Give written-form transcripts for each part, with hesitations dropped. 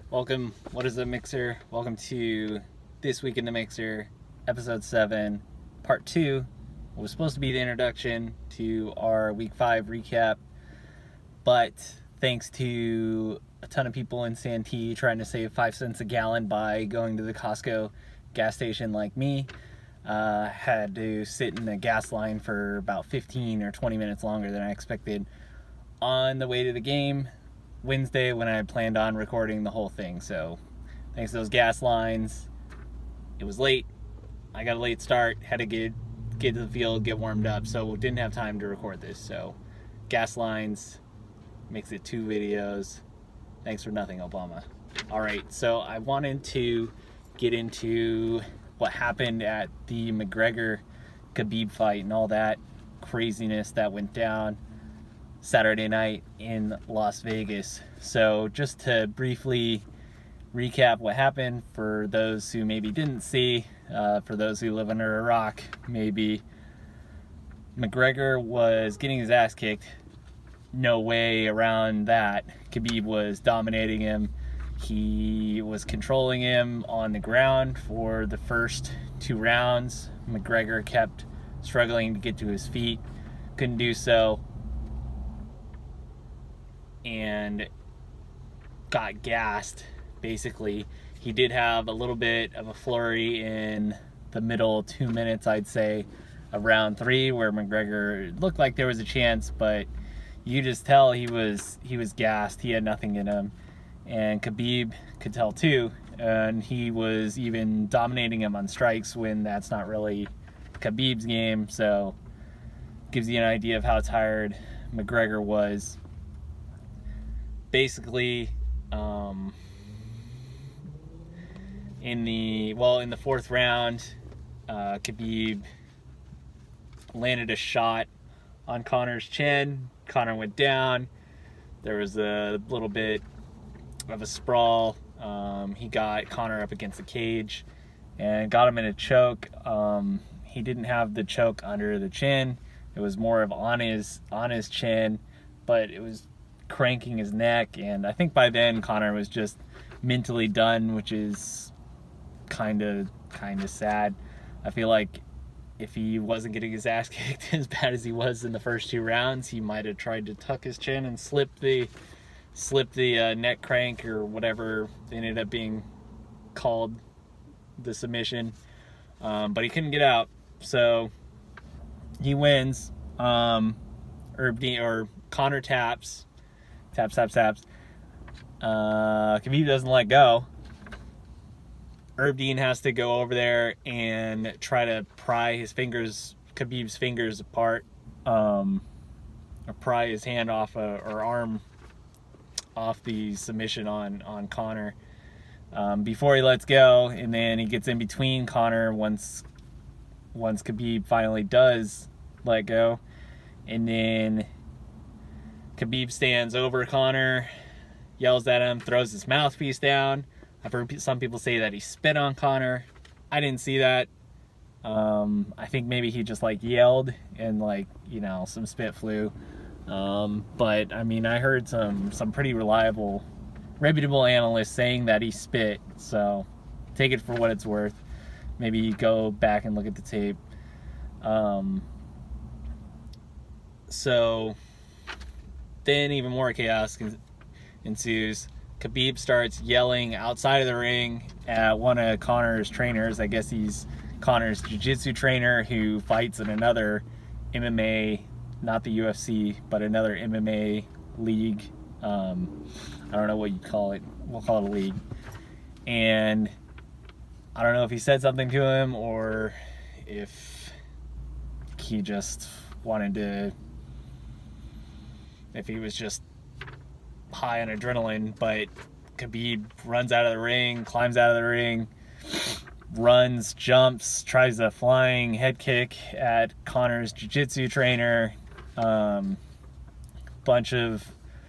Welcome, what is the Mixer? Welcome to This Week in the Mixer, Episode 7, Part 2. It was supposed to be the introduction to our Week 5 recap, but thanks to a ton of people in Santee trying to save 5 cents a gallon by going to the Costco gas station like me, had to sit in the gas line for about 15 or 20 minutes longer than I expected on the way to the game Wednesday when I had planned on recording the whole thing. So thanks to those gas lines, it was late. I got a late start, had to get to the field, get warmed up, so didn't have time to record this. So gas lines makes it 2 videos. Thanks for nothing, Obama. All right, so I wanted to get into what happened at the McGregor Khabib fight and all that craziness that went down Saturday night in Las Vegas. So just to briefly recap what happened for those who maybe didn't see, for those who live under a rock, maybe McGregor was getting his ass kicked. No way around that. Khabib was dominating him. He was controlling him on the ground for the first 2 rounds. McGregor kept struggling to get to his feet, couldn't do so, and got gassed, basically. He did have a little bit of a flurry in the middle 2 minutes, I'd say, of round 3, where McGregor looked like there was a chance, but you just tell he was gassed. He had nothing in him, and Khabib could tell too, and he was even dominating him on strikes when that's not really Khabib's game. So gives you an idea of how tired McGregor was. Basically, in the 4th round, Khabib landed a shot on Conor's chin. Conor went down. There was a little bit of a sprawl. He got Conor up against the cage and got him in a choke. He didn't have the choke under the chin. It was more of on his chin, but it was cranking his neck, and I think by then Conor was just mentally done, which is kind of sad. I feel like if he wasn't getting his ass kicked as bad as he was in the first 2 rounds, he might have tried to tuck his chin and slip the neck crank or whatever ended up being called, the submission, but he couldn't get out, so he wins. Conor taps. Khabib doesn't let go. Herb Dean has to go over there and try to pry Khabib's fingers apart, or pry his hand off or arm off the submission on Conor, before he lets go, and then he gets in between Conor once Khabib finally does let go, and then Khabib stands over Conor, yells at him, throws his mouthpiece down. I've heard some people say that he spit on Conor. I didn't see that. I think maybe he just yelled and some spit flew. But I mean, I heard some pretty reputable analysts saying that he spit. So take it for what it's worth. Maybe go back and look at the tape. So then even more chaos ensues. Khabib starts yelling outside of the ring at one of Conor's trainers. I guess he's Conor's jiu-jitsu trainer who fights in another MMA, not the UFC, but another MMA league. I don't know what you'd call it. We'll call it a league. And I don't know if he said something to him or if he just wanted to, if he was just high on adrenaline, but Khabib runs out of the ring, climbs out of the ring, runs, jumps, tries a flying head kick at Conor's jiu-jitsu trainer. Bunch of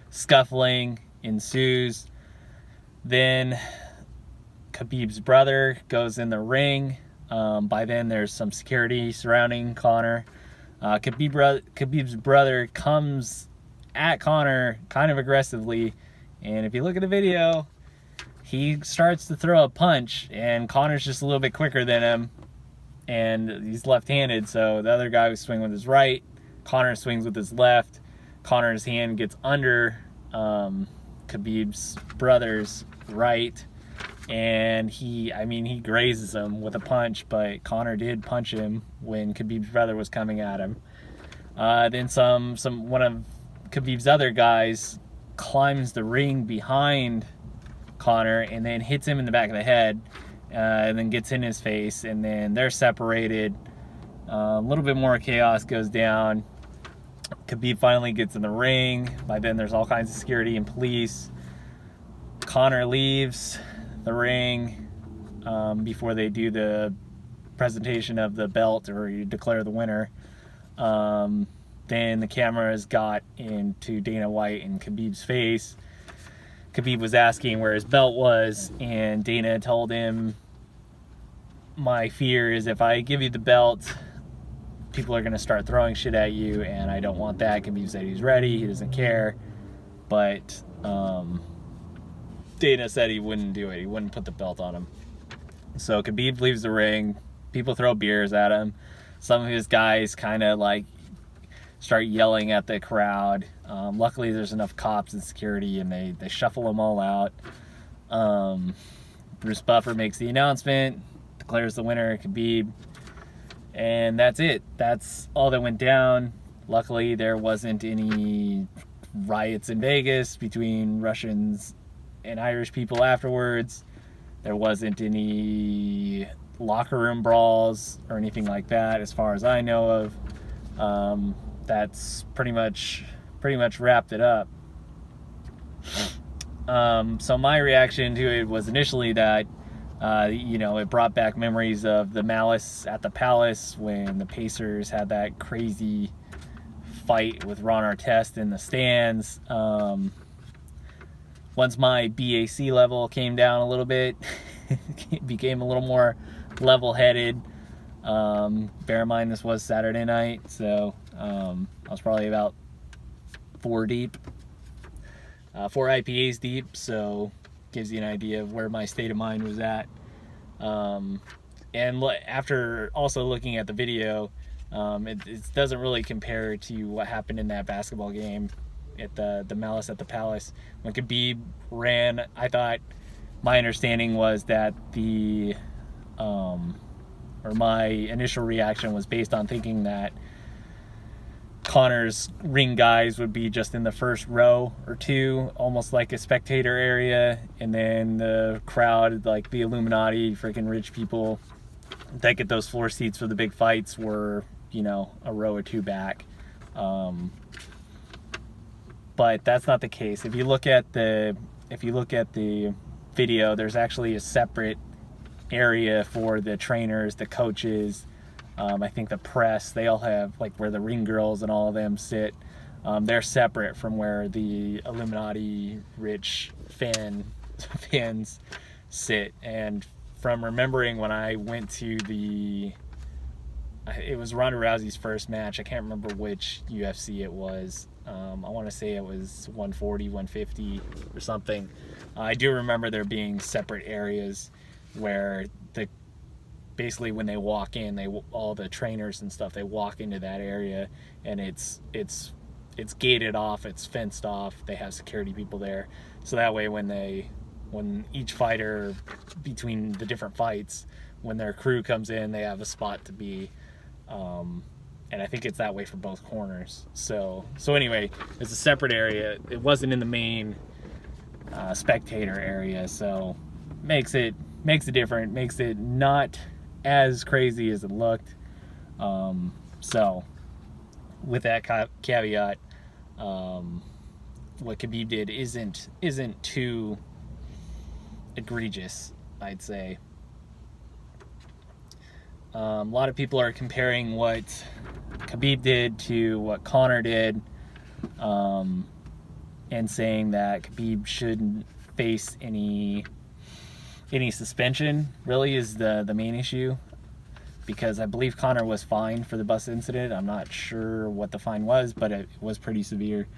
scuffling ensues. Then Khabib's brother goes in the ring. By then there's some security surrounding Conor. Khabib's brother comes at Conor kind of aggressively, and if you look at the video, he starts to throw a punch, and Conor's just a little bit quicker than him, and he's left-handed, so the other guy was swinging with his right. Conor swings with his left. Conor's hand gets under Khabib's brother's right, and he grazes him with a punch, but Conor did punch him when Khabib's brother was coming at him. Then one of Khabib's other guys climbs the ring behind Conor and then hits him in the back of the head, and then gets in his face, and then they're separated. A little bit more chaos goes down. Khabib finally gets in the ring. By then there's all kinds of security and police. Conor leaves the ring before they do the presentation of the belt, or you declare the winner. Then the cameras got into Dana White and Khabib's face. Khabib was asking where his belt was, and Dana told him, "My fear is if I give you the belt, people are going to start throwing shit at you, and I don't want that." Khabib said he's ready, he doesn't care, but Dana said he wouldn't do it, he wouldn't put the belt on him. So Khabib leaves the ring, people throw beers at him, some of his guys kind of like start yelling at the crowd. Luckily there's enough cops and security, and they shuffle them all out. Bruce Buffer makes the announcement, declares the winner, Khabib, and that's it. That's all that went down. Luckily there wasn't any riots in Vegas between Russians and Irish people afterwards. There wasn't any locker room brawls or anything like that as far as I know of. That's pretty much wrapped it up. So my reaction to it was initially that it brought back memories of the Malice at the Palace when the Pacers had that crazy fight with Ron Artest in the stands. Once my BAC level came down a little bit, it became a little more level-headed. Bear in mind this was Saturday night, so I was probably about 4 IPAs deep, so gives you an idea of where my state of mind was at. And after also looking at the video, it doesn't really compare to what happened in that basketball game at the Malice at the Palace. When Khabib ran, I thought, my understanding was that my initial reaction was based on thinking that Conor's ring guys would be just in the first row or two, almost like a spectator area, and then the crowd, like the Illuminati, freaking rich people that get those floor seats for the big fights, were, a row or two back. But that's not the case. If you look at the video, there's actually a separate area for the trainers, the coaches, I think the press. They all have, like, where the ring girls and all of them sit. They're separate from where the Illuminati rich fans sit. And from remembering when I went to it was Ronda Rousey's first match, I can't remember which UFC it was. I want to say it was 140, 150 or something. I do remember there being separate areas where basically when they walk in, all the trainers and stuff, they walk into that area, and it's gated off, it's fenced off, they have security people there, so that way when each fighter between the different fights, when their crew comes in, they have a spot to be. And I think it's that way for both corners. So anyway, it's a separate area. It wasn't in the main spectator area, so makes it different, makes it not as crazy as it looked. So with that caveat, what Khabib did isn't too egregious, I'd say. A lot of people are comparing what Khabib did to what Conor did, and saying that Khabib shouldn't face any suspension, really, is the main issue, because I believe Conor was fined for the bus incident. I'm not sure what the fine was, but it was pretty severe.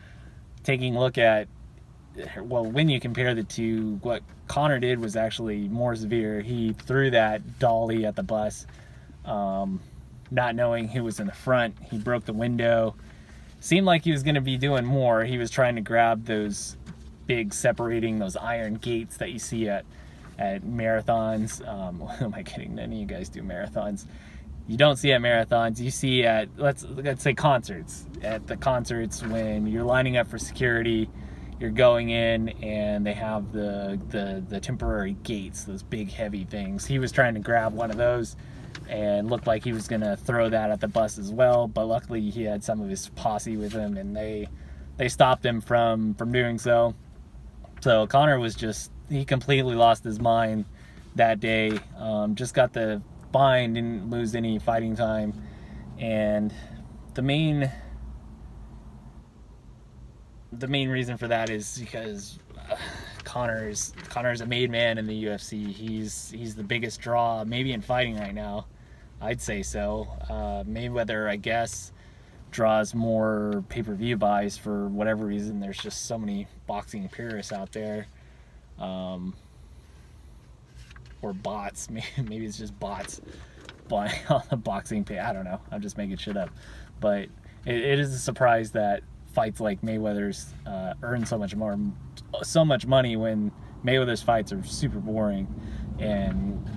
Taking a look at well, when you compare the two, what Conor did was actually more severe. He threw that dolly at the bus, not knowing who was in the front. He broke the window. Seemed like he was going to be doing more. He was trying to grab those big separating, those iron gates that you see at marathons. Who am I kidding? None of you guys do marathons. You don't see at marathons. You see at, let's say, concerts. At the concerts, when you're lining up for security, you're going in and they have the temporary gates, those big heavy things. He was trying to grab one of those and looked like he was going to throw that at the bus as well, but luckily he had some of his posse with him, and they stopped him from doing so. So Conor was he completely lost his mind that day. Just got the fine, didn't lose any fighting time, and the main reason for that is because Conor's a made man in the UFC. He's the biggest draw, maybe in fighting right now. I'd say so. Mayweather, I guess, draws more pay-per-view buys for whatever reason. There's just so many boxing purists out there, or bots. Maybe it's just bots buying on the boxing pay. I don't know. I'm just making shit up, but it is a surprise that fights like Mayweather's earn so much money when Mayweather's fights are super boring. And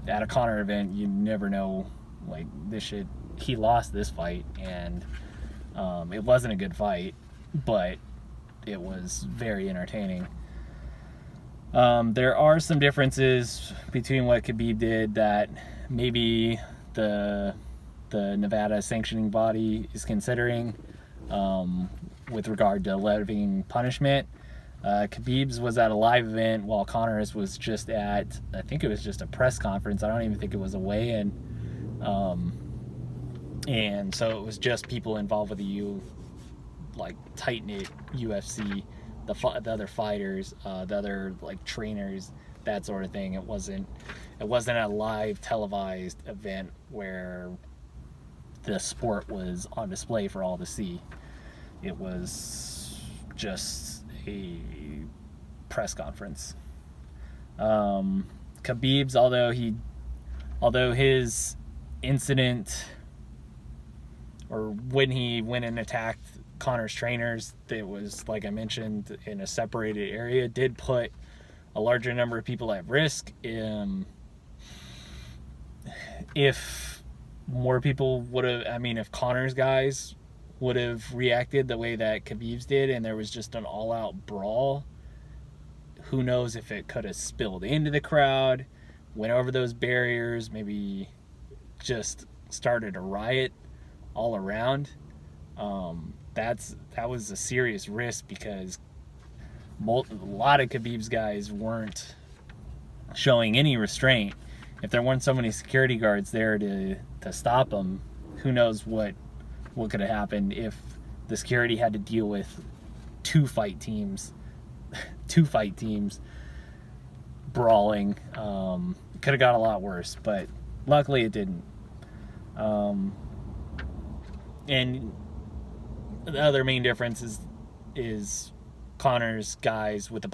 at a Conor event, you never know, like, he lost this fight, and it wasn't a good fight, but it was very entertaining. There are some differences between what Khabib did that maybe the Nevada sanctioning body is considering, with regard to levying punishment. Khabib's was at a live event, while Conor's was just at, I think it was just a press conference. I don't even think it was a weigh-in. And so it was just people involved with the tight-knit UFC, the other fighters, the other trainers, that sort of thing. It wasn't a live televised event where the sport was on display for all to see. It was just a press conference. Khabib's, although his incident, or when he went and attacked Conor's trainers, it was, like I mentioned, in a separated area, did put a larger number of people at risk. If more people would have, if Conor's guys would have reacted the way that Khabib's did, and there was just an all-out brawl, who knows if it could have spilled into the crowd, went over those barriers, maybe just started a riot all around. That was a serious risk, because a lot of Khabib's guys weren't showing any restraint. If there weren't so many security guards there to stop them, who knows what could have happened if the security had to deal with two fight teams brawling. Could have got a lot worse, but luckily it didn't. And the other main difference is Conor's guys with the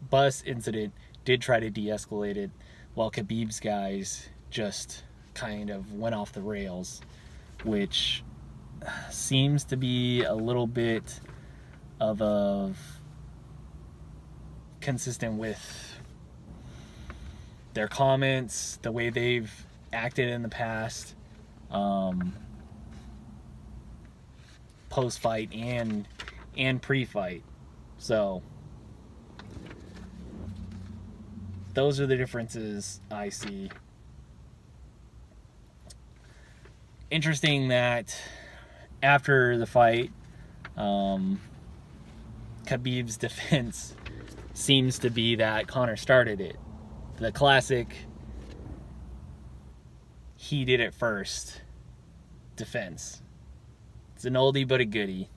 bus incident did try to de-escalate it, while Khabib's guys just kind of went off the rails, which seems to be a little bit of consistent with their comments, the way they've acted in the past, post-fight and pre-fight. So those are the differences I see. Interesting that after the fight, Khabib's defense seems to be that Conor started it. The classic, he did it first defense. It's an oldie but a goodie.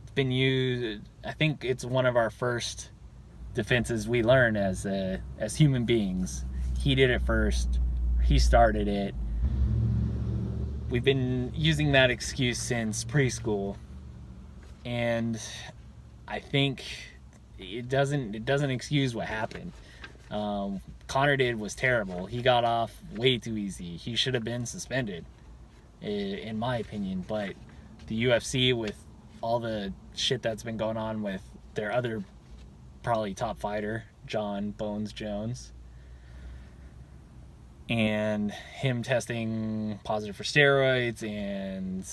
It's been used, I think it's one of our first defenses we learn as human beings. He did it first. He started it. We've been using that excuse since preschool, and I think it doesn't excuse what happened. Conor did was terrible. He got off way too easy. He should have been suspended, in my opinion. But the UFC, with all the shit that's been going on with their other probably top fighter, John Bones Jones, and him testing positive for steroids and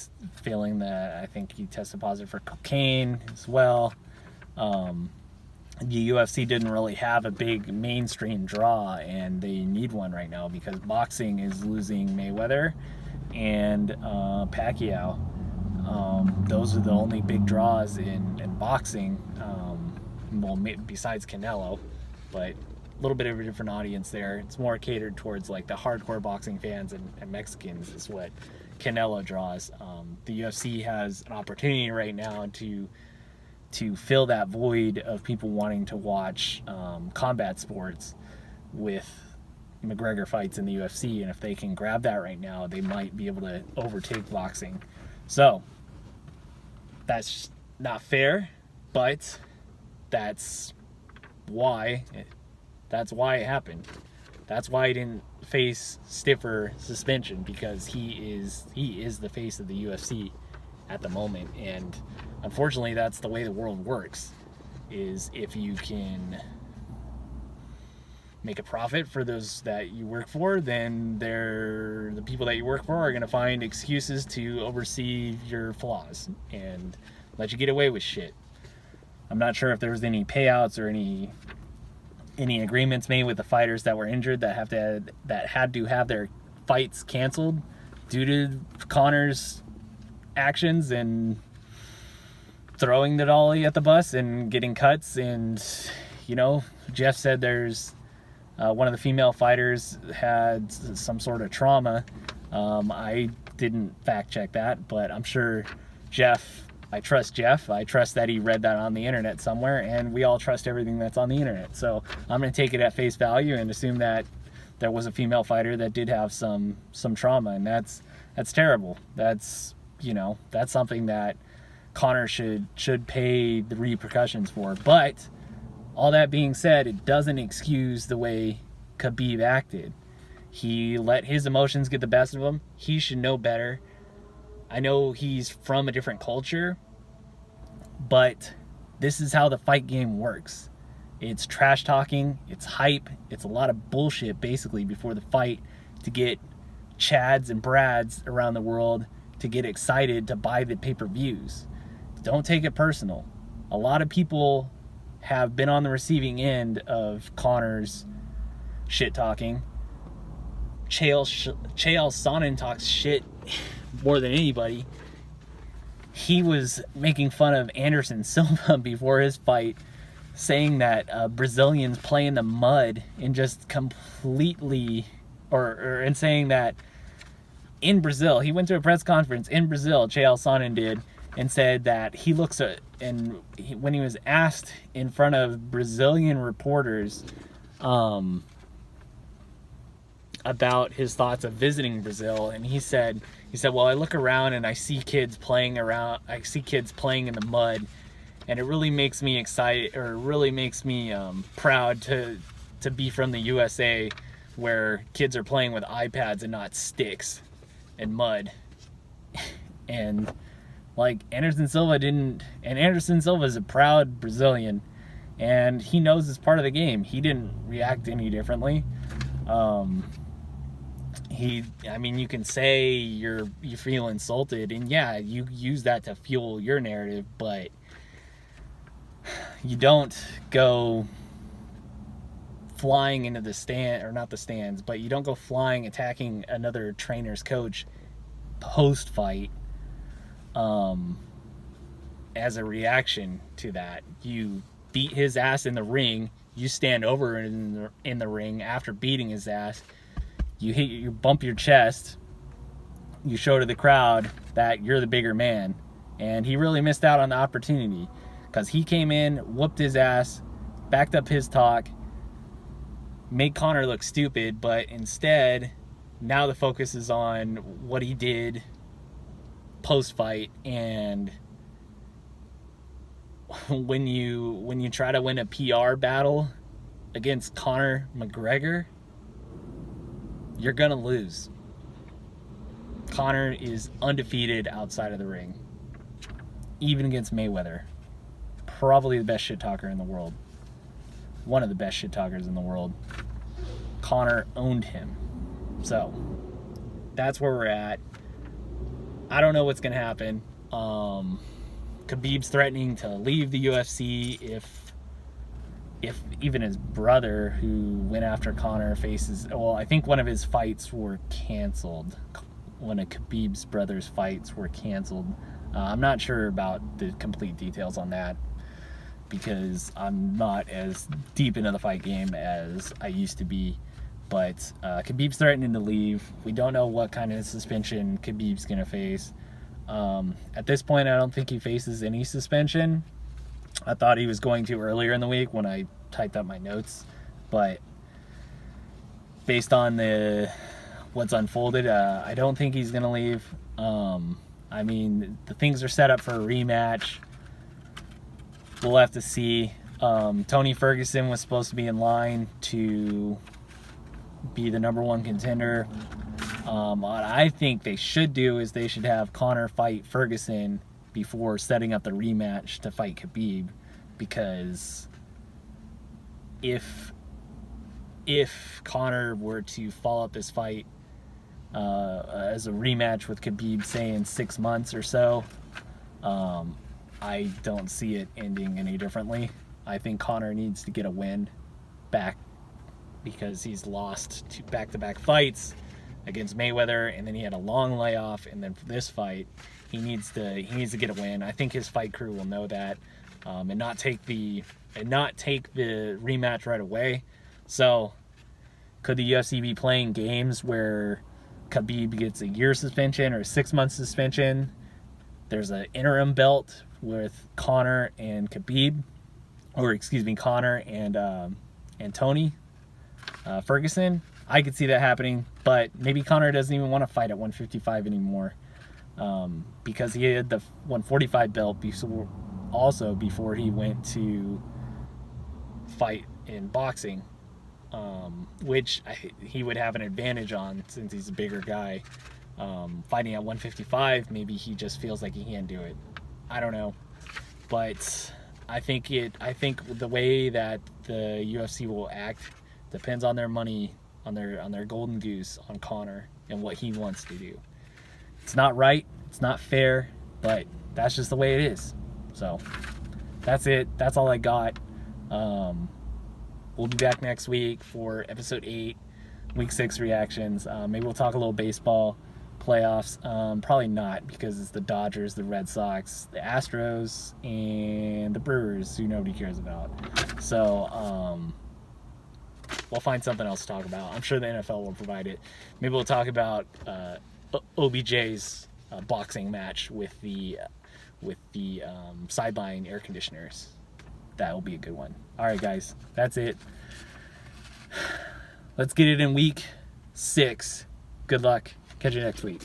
feeling that I think he tested positive for cocaine as well. The UFC didn't really have a big mainstream draw, and they need one right now because boxing is losing Mayweather and Pacquiao. Those are the only big draws in boxing. Well, besides Canelo, but a little bit of a different audience there. It's more catered towards like the hardcore boxing fans and Mexicans is what Canelo draws. The UFC has an opportunity right now to fill that void of people wanting to watch combat sports with McGregor fights in the UFC, and if they can grab that right now, they might be able to overtake boxing. So that's not fair, but that's why it happened. That's why he didn't face stiffer suspension, because he is the face of the UFC at the moment, and unfortunately that's the way the world works. Is if you can make a profit for those that you work for, then the people that you work for are going to find excuses to oversee your flaws and let you get away with shit. I'm not sure if there was any payouts or any agreements made with the fighters that were injured that had to have their fights canceled due to Conor's actions and throwing the dolly at the bus and getting cuts. And Jeff said there's one of the female fighters had some sort of trauma. I didn't fact check that, but I'm sure I trust Jeff. I trust that he read that on the internet somewhere, and we all trust everything that's on the internet. So I'm going to take it at face value and assume that there was a female fighter that did have some trauma, and that's terrible. That's something that Conor should pay the repercussions for. But all that being said, it doesn't excuse the way Khabib acted. He let his emotions get the best of him. He should know better. I know he's from a different culture, but this is how the fight game works. It's trash talking, it's hype, it's a lot of bullshit basically before the fight to get Chads and Brads around the world to get excited to buy the pay-per-views. Don't take it personal. A lot of people have been on the receiving end of Conor's shit talking. Chael Sonnen talks shit more than anybody. He was making fun of Anderson Silva before his fight, saying that Brazilians play in the mud, and just completely, and saying that in Brazil, he went to a press conference in Brazil, Chael Sonnen did, and said that he looks at, when he was asked in front of Brazilian reporters about his thoughts of visiting Brazil, and he said, well, I look around and I see kids playing in the mud, and it really makes me excited, or it really makes me proud to be from the USA, where kids are playing with iPads and not sticks and mud. And like Anderson Silva is a proud Brazilian, and he knows it's part of the game. He didn't react any differently. You can say you feel insulted, and yeah, you use that to fuel your narrative, but you don't go flying into the stand, or not the stands, but you don't go flying attacking another trainer's coach post-fight as a reaction to that. You beat his ass in the ring, you stand over in the ring after beating his ass, you bump your chest, you show to the crowd that you're the bigger man. And he really missed out on the opportunity, because he came in, whooped his ass, backed up his talk, made Conor look stupid, but instead now the focus is on what he did post-fight, and when you try to win a PR battle against Conor McGregor, you're gonna lose. Conor is undefeated outside of the ring, even against Mayweather. Probably the best shit talker in the world. One of the best shit talkers in the world. Conor owned him. So that's where we're at. I don't know what's gonna happen. Khabib's threatening to leave the UFC if even his brother, who went after Conor, faces... Well, I think one of his fights were canceled. One of Khabib's brother's fights were canceled. I'm not sure about the complete details on that, because I'm not as deep into the fight game as I used to be. But Khabib's threatening to leave. We don't know what kind of suspension Khabib's going to face. At this point, I don't think he faces any suspension. I thought he was going to earlier in the week when I typed up my notes. But based on what's unfolded, I don't think he's going to leave. I mean, the things are set up for a rematch. We'll have to see. Tony Ferguson was supposed to be in line to be the #1 contender. What I think they should do is they should have Conor fight Ferguson before setting up the rematch to fight Khabib, because if Conor were to follow up this fight as a rematch with Khabib, say in 6 months or so, I don't see it ending any differently. I think Conor needs to get a win back, because he's lost 2 back-to-back fights against Mayweather, and then he had a long layoff, and then for this fight, he needs to get a win. I think his fight crew will know that, and not take the rematch right away. So, could the UFC be playing games where Khabib gets a year suspension or a 6-month suspension? There's an interim belt with Conor and Khabib, or excuse me, Conor and Tony Ferguson. I could see that happening, but maybe Conor doesn't even want to fight at 155 anymore, because he had the 145 belt before he went to fight in boxing, which he would have an advantage on, since he's a bigger guy. Fighting at 155, maybe he just feels like he can't do it. I don't know, but I think the way that the UFC will act depends on their money, on their golden goose, on Conor and what he wants to do. It's not right, it's not fair, but that's just the way it is. So that's it. That's all I got. We'll be back next week for episode 8, week 6 reactions. Maybe we'll talk a little baseball, playoffs. Probably not, because it's the Dodgers, the Red Sox, the Astros, and the Brewers, who nobody cares about. So we'll find something else to talk about. I'm sure the NFL will provide it. Maybe we'll talk about OBJ's boxing match with the sideline air conditioners. That will be a good one. All right, guys, that's it. Let's get it in week 6. Good luck. Catch you next week.